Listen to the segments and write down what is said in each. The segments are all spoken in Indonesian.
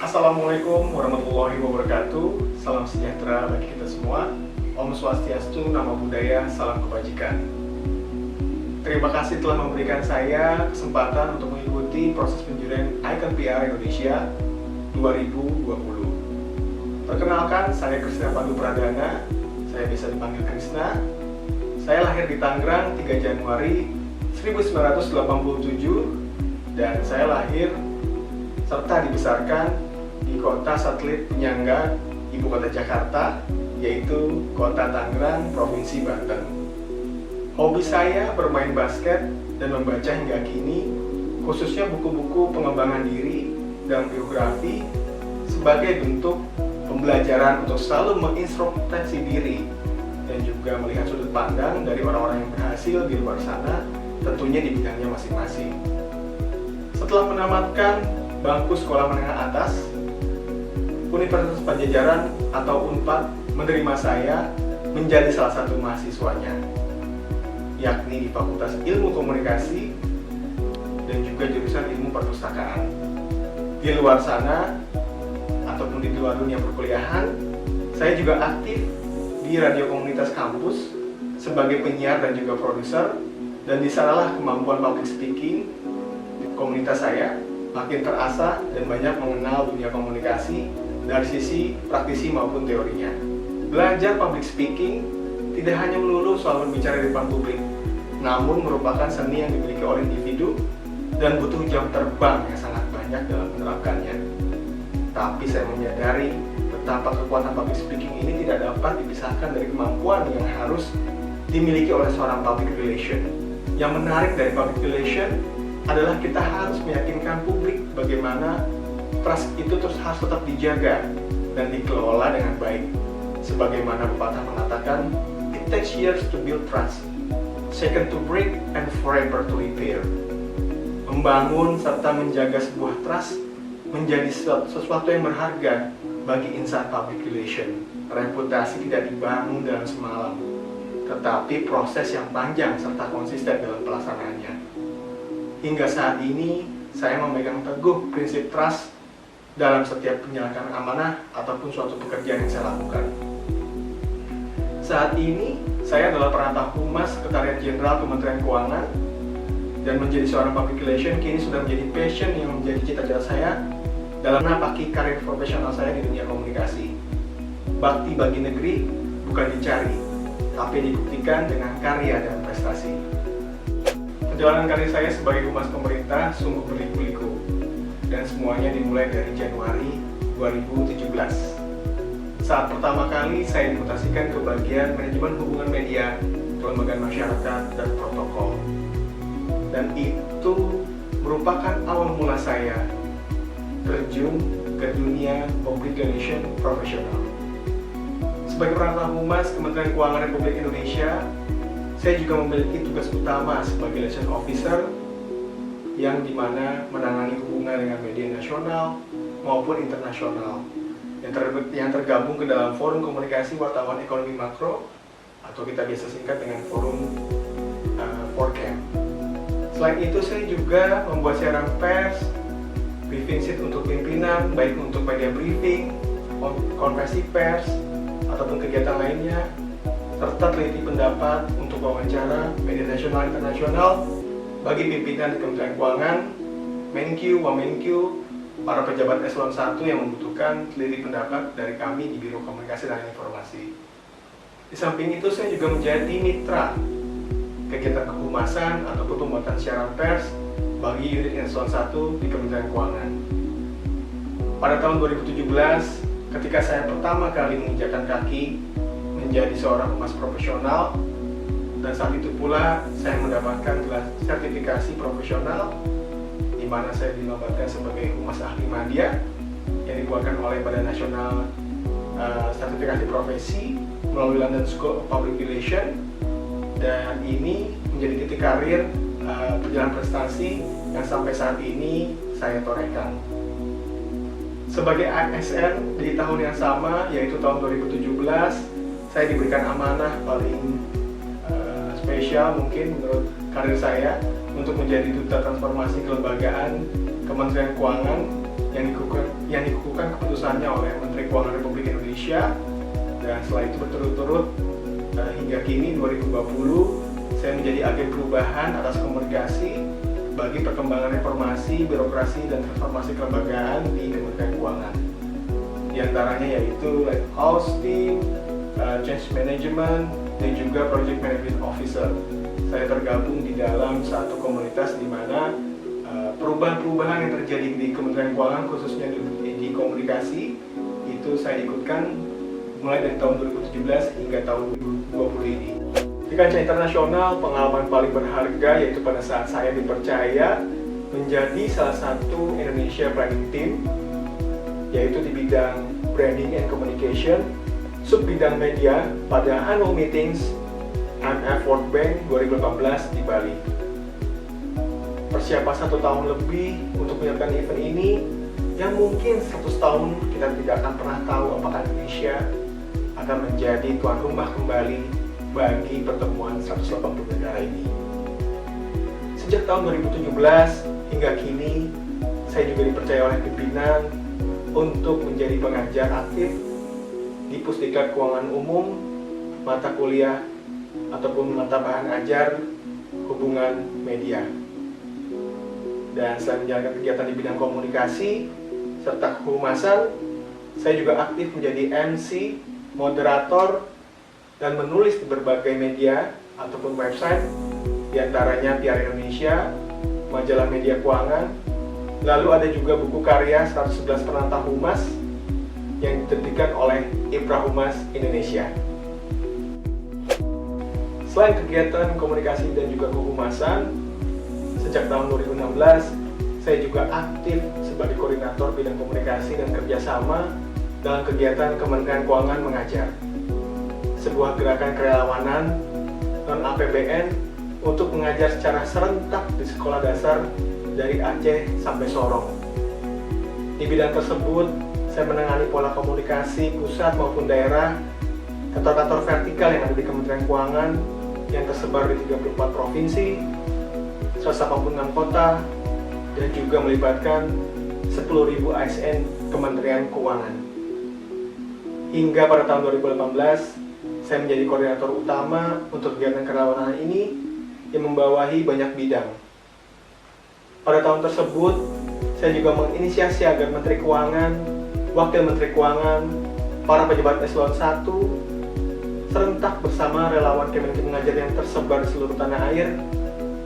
Assalamualaikum warahmatullahi wabarakatuh. Salam sejahtera bagi kita semua. Om Swastiastu, Namo Buddhaya, salam kebajikan. Terima kasih telah memberikan saya kesempatan untuk mengikuti proses penjurian Icon PR Indonesia 2020. Perkenalkan, saya Krisna Pandu Pradana. Saya bisa dipanggil Krisna. Saya lahir di Tangerang 3 Januari 1987 dan saya lahir serta dibesarkan di kota satelit penyangga ibu kota Jakarta, yaitu kota Tangerang, Provinsi Banten. Hobi saya bermain basket dan membaca hingga kini, khususnya buku-buku pengembangan diri dan biografi sebagai bentuk pembelajaran untuk selalu mengintrospeksi diri dan juga melihat sudut pandang dari orang-orang yang berhasil di luar sana, tentunya di bidangnya masing-masing. Setelah menamatkan bangku sekolah menengah atas, Universitas Padjadjaran atau UNPAD menerima saya menjadi salah satu mahasiswanya, yakni di Fakultas Ilmu Komunikasi dan juga jurusan Ilmu Perpustakaan. Di luar sana, ataupun di luar dunia perkuliahan, saya juga aktif di radio komunitas kampus sebagai penyiar dan juga produser, dan di sanalah kemampuan public speaking komunitas saya makin terasa dan banyak mengenal dunia komunikasi dari sisi praktisi maupun teorinya. Belajar public speaking tidak hanya melulu soal berbicara di depan publik, namun merupakan seni yang dimiliki oleh individu dan butuh jam terbang yang sangat banyak dalam menerapkannya. Tapi saya menyadari betapa kekuatan public speaking ini tidak dapat dipisahkan dari kemampuan yang harus dimiliki oleh seorang public relation. Yang menarik dari public relation adalah kita harus meyakinkan publik bagaimana trust itu terus harus tetap dijaga dan dikelola dengan baik. Sebagaimana pepatah mengatakan, it takes years to build trust, second to break and forever to repair. Membangun serta menjaga sebuah trust menjadi sesuatu yang berharga bagi insan public relation. Reputasi tidak dibangun dalam semalam, tetapi proses yang panjang serta konsisten dalam pelaksanaannya. Hingga saat ini, saya memegang teguh prinsip trust dalam setiap penyelenggaraan amanah ataupun suatu pekerjaan yang saya lakukan. Saat ini, saya adalah perantau humas Sekretariat Jenderal Kementerian Keuangan dan menjadi seorang public relation kini sudah menjadi passion yang menjadi cita-cita saya dalam menapaki karir profesional saya di dunia komunikasi. Bakti bagi negeri bukan dicari, tapi dibuktikan dengan karya dan prestasi. Perjalanan karir saya sebagai humas pemerintah sungguh berliku-liku, dan semuanya dimulai dari Januari 2017. Saat pertama kali saya dimutasikan ke bagian manajemen hubungan media, kelembagaan masyarakat, dan protokol. Dan itu merupakan awal mula saya terjun ke dunia public relation profesional. Sebagai perantau humas Kementerian Keuangan Republik Indonesia, saya juga memiliki tugas utama sebagai liaison officer yang dimana menangani hubungan dengan media nasional maupun internasional yang tergabung ke dalam forum komunikasi wartawan ekonomi makro atau kita biasa singkat dengan forum Forcam. Selain itu, saya juga membuat siaran pers, briefing sheet untuk pimpinan, baik untuk media briefing, konferensi pers, ataupun kegiatan lainnya, serta teliti pendapat untuk wawancara media nasional internasional bagi pimpinan di Kementerian Keuangan, Menkyu, Wamenkyu, para pejabat eselon 1 yang membutuhkan teliti pendapat dari kami di Biro Komunikasi dan Informasi. Di samping itu, saya juga menjadi mitra kegiatan kehumasan ataupun pembuatan siaran pers bagi unit eselon 1 di Kementerian Keuangan. Pada tahun 2017, ketika saya pertama kali menginjakkan kaki menjadi seorang humas profesional, dan saat itu pula saya mendapatkan gelar sertifikasi profesional di mana saya dinobatkan sebagai humas ahli media yang dikeluarkan oleh Badan Nasional Sertifikasi Profesi melalui London School of Public Relations, dan ini menjadi titik karir perjalanan prestasi yang sampai saat ini saya torehkan. Sebagai ASN di tahun yang sama, yaitu tahun 2017, saya diberikan amanah paling spesial mungkin menurut karir saya untuk menjadi duta transformasi kelembagaan Kementerian Keuangan yang dikukuhkan keputusannya oleh Menteri Keuangan Republik Indonesia, dan setelah itu berturut-turut hingga kini 2020 saya menjadi agen perubahan atas komunikasi bagi perkembangan reformasi, birokrasi, dan transformasi kelembagaan di Kementerian Keuangan. Di antaranya yaitu Lighthouse Team, Change Management, dan juga Project Management Officer. Saya tergabung di dalam satu komunitas di mana perubahan-perubahan yang terjadi di Kementerian Keuangan, khususnya di komunikasi, itu saya ikutkan mulai dari tahun 2017 hingga tahun 2020 ini. Di kancah internasional, pengalaman paling berharga yaitu pada saat saya dipercaya menjadi salah satu Indonesia Planning Team, yaitu di bidang Branding and Communication, sub bidang media pada Annual Meetings IMF World Bank 2018 di Bali. Persiapan 1 tahun lebih untuk menyiapkan event ini, yang mungkin 100 tahun kita tidak akan pernah tahu apakah Indonesia akan menjadi tuan rumah kembali bagi pertemuan 180 negara ini. Sejak tahun 2017 hingga kini, saya juga dipercaya oleh pimpinan untuk menjadi pengajar aktif di Pusdiklat Keuangan Umum, mata kuliah ataupun mata bahan ajar hubungan media. Dan selain menjalankan kegiatan di bidang komunikasi serta kehumasan, saya juga aktif menjadi MC, moderator, dan menulis di berbagai media ataupun website, diantaranya PR Indonesia, majalah media keuangan, lalu ada juga buku karya 111 penantang humas yang diterbitkan oleh IPRA Humas Indonesia. Selain kegiatan komunikasi dan juga kehumasan, sejak tahun 2016 saya juga aktif sebagai koordinator bidang komunikasi dan kerjasama dalam kegiatan Kementerian Keuangan Mengajar, sebuah gerakan kerelawanan non-APBN untuk mengajar secara serentak di sekolah dasar dari Aceh sampai Sorong. Di bidang tersebut, saya menangani pola komunikasi pusat maupun daerah, kantor-kantor vertikal yang ada di Kementerian Keuangan yang tersebar di 34 provinsi, 186 kota, dan juga melibatkan 10.000 ASN Kementerian Keuangan. Hingga pada tahun 2018, saya menjadi koordinator utama untuk kegiatan kerelawanan ini yang membawahi banyak bidang. Pada tahun tersebut, saya juga menginisiasi agar Menteri Keuangan, Wakil Menteri Keuangan, para pejabat eselon 1, serentak bersama relawan Kementerian Mengajar yang tersebar di seluruh tanah air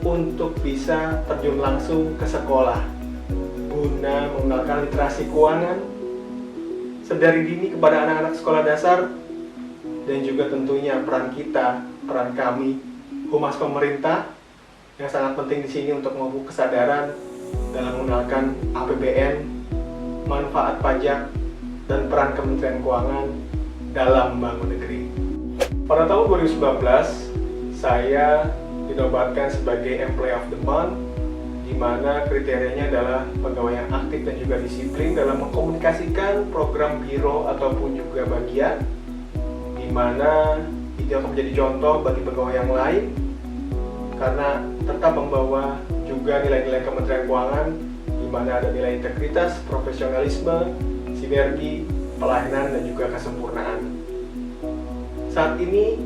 untuk bisa terjun langsung ke sekolah guna mengenalkan literasi keuangan sedari dini kepada anak-anak sekolah dasar, dan juga tentunya peran kami, humas pemerintah, yang sangat penting di sini untuk memupuk kesadaran dalam mengenalkan APBN, manfaat pajak, dan peran Kementerian Keuangan dalam membangun negeri. Pada tahun 2019, saya dinobatkan sebagai Employee of the Month, di mana kriterianya adalah pegawai yang aktif dan juga disiplin dalam mengkomunikasikan program biro ataupun juga bagian, di mana itu akan menjadi contoh bagi pegawai yang lain karena tetap membawa juga nilai-nilai Kementerian Keuangan, di mana ada nilai integritas, profesionalisme, sinergi, pelayanan, dan juga kesempurnaan. Saat ini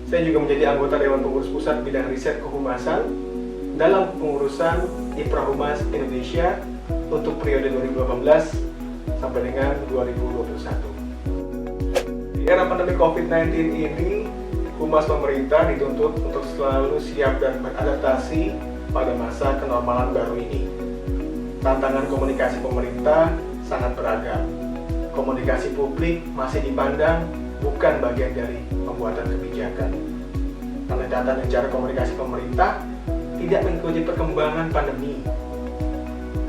saya juga menjadi anggota Dewan Pengurus Pusat Bidang Riset Kehumasan dalam pengurusan IPRA Humas Indonesia untuk periode 2018 sampai dengan 2021. Di era pandemi COVID-19 ini, Humas pemerintah dituntut untuk selalu siap dan beradaptasi pada masa kenormalan baru ini. Tantangan komunikasi pemerintah sangat beragam. Komunikasi publik masih dipandang bukan bagian dari pembuatan kebijakan. Karena data dan cara komunikasi pemerintah tidak mengikuti perkembangan pandemi,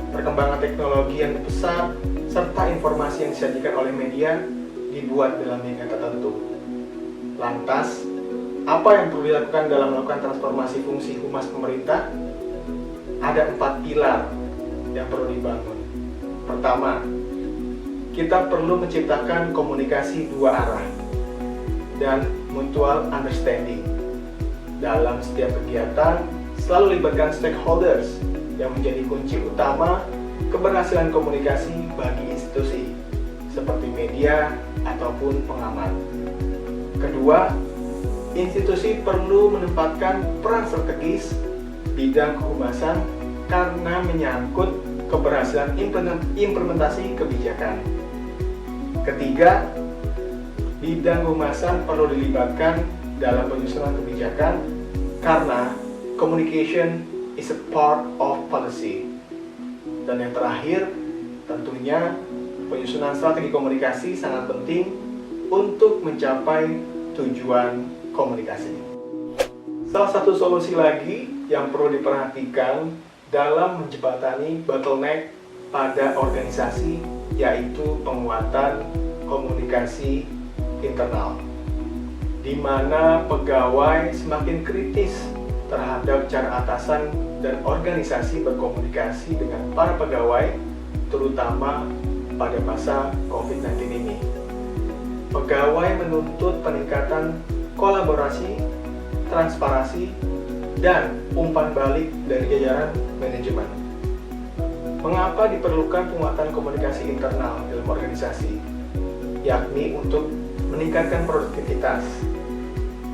perkembangan teknologi yang pesat, serta informasi yang disajikan oleh media dibuat dalam lingkungan tertentu. Lantas, apa yang perlu dilakukan dalam melakukan transformasi fungsi humas pemerintah? Ada 4 pilar yang perlu dibangun. Pertama, kita perlu menciptakan komunikasi 2 arah dan mutual understanding. Dalam setiap kegiatan, selalu libatkan stakeholders yang menjadi kunci utama keberhasilan komunikasi bagi institusi. institusi seperti media ataupun pengamat. Kedua, institusi perlu menempatkan peran strategis bidang kehumasan karena menyangkut keberhasilan implementasi kebijakan. Ketiga, bidang kehumasan perlu dilibatkan dalam penyusunan kebijakan karena communication is a part of policy. Dan yang terakhir, tentunya penyusunan strategi komunikasi sangat penting untuk mencapai tujuan komunikasi. Salah satu solusi lagi yang perlu diperhatikan dalam menjembatani bottleneck pada organisasi yaitu penguatan komunikasi internal, di mana pegawai semakin kritis terhadap cara atasan dan organisasi berkomunikasi dengan para pegawai, terutama pada masa COVID-19 ini. Pegawai menuntut peningkatan kolaborasi, transparansi, dan umpan balik dari jajaran manajemen. Mengapa diperlukan penguatan komunikasi internal dalam organisasi? Yakni untuk meningkatkan produktivitas,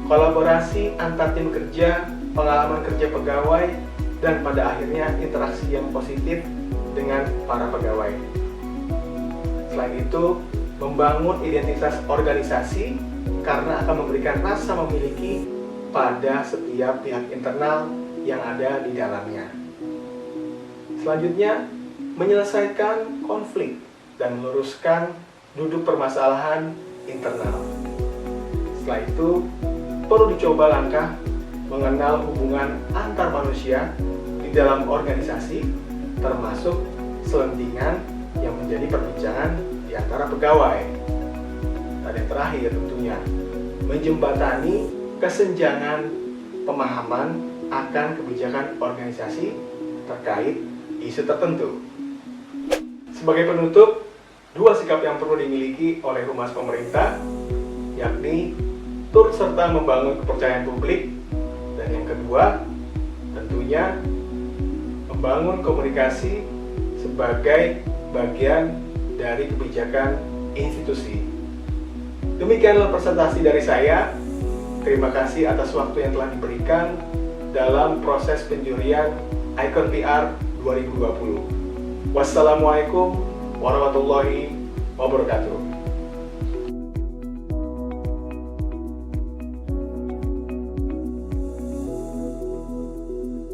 kolaborasi antar tim kerja, pengalaman kerja pegawai, dan pada akhirnya interaksi yang positif dengan para pegawai. Selain itu, membangun identitas organisasi karena akan memberikan rasa memiliki pada setiap pihak internal yang ada di dalamnya. Selanjutnya, menyelesaikan konflik dan meluruskan duduk permasalahan internal. Setelah itu, perlu dicoba langkah mengenal hubungan antar manusia di dalam organisasi, termasuk selentingan yang menjadi perbincangan di antara pegawai. Dan yang terakhir tentunya, menjembatani kesenjangan pemahaman akan kebijakan organisasi terkait isu tertentu. Sebagai penutup, dua sikap yang perlu dimiliki oleh humas pemerintah, yakni turut serta membangun kepercayaan publik, dan yang kedua, tentunya membangun komunikasi sebagai bagian dari kebijakan institusi. Demikianlah presentasi dari saya. Terima kasih atas waktu yang telah diberikan dalam proses penjurian Icon PR 2020. Wassalamualaikum warahmatullahi wabarakatuh.